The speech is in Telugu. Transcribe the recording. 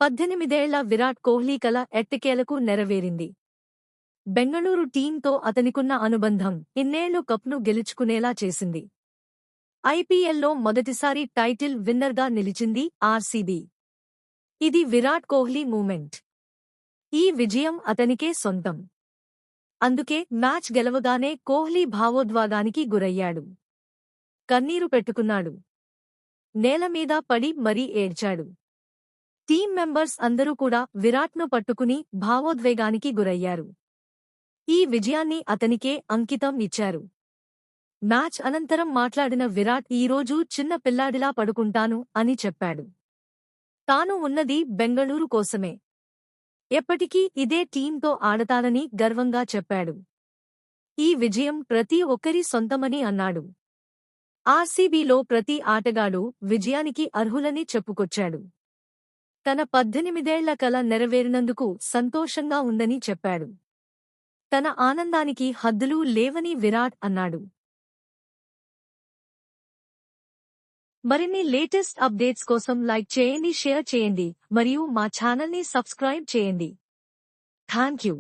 18 ఏళ్ల విరాట్ కోహ్లీ కల ఎట్టకేలకు నెరవేరింది. బెంగళూరు టీంతో అతనికున్న అనుబంధం ఇన్నేళ్లు కప్ను గెలుచుకునేలా చేసింది. ఐపీఎల్లో మొదటిసారి టైటిల్ విన్నర్గా నిలిచింది ఆర్సీబీ. ఇది విరాట్ కోహ్లీ మూమెంట్. ఈ విజయం అతనికే సొంతం. అందుకే మ్యాచ్ గెలవగానే కోహ్లీ భావోద్వేగానికి గురయ్యాడు. కన్నీరు పెట్టుకున్నాడు. నేలమీద పడి మరీ ఏడ్చాడు. టీం మెంబర్స్ అందరూ కూడా విరాట్ను పట్టుకుని భావోద్వేగానికి గురయ్యారు. ఈ విజయాన్ని అతనికే అంకితం ఇచ్చారు. మ్యాచ్ అనంతరం మాట్లాడిన విరాట్ ఈరోజు చిన్న పిల్లాడిలా పడుకుంటాను అని చెప్పాడు. తాను ఉన్నది బెంగళూరు కోసమే. ఎప్పటికీ ఇదే టీంతో ఆడతానని గర్వంగా చెప్పాడు. ఈ విజయం ప్రతి ఒక్కరి సొంతమని అన్నాడు. ఆర్సీబీలో ప్రతి ఆటగాడు విజయానికి అర్హులని చెప్పుకొచ్చాడు. తన 18 ఏళ్ల కల నెరవేరినందుకు సంతోషంగా ఉందని చెప్పాడు. తన ఆనందానికి హద్దులు లేవని విరాట్ అన్నాడు. మరిన్ని లేటెస్ట్ అప్డేట్స్ కోసం లైక్ చేయండి, షేర్ చేయండి మరియు మా ఛానల్ని సబ్స్క్రైబ్ చేయండి. థాంక్యూ.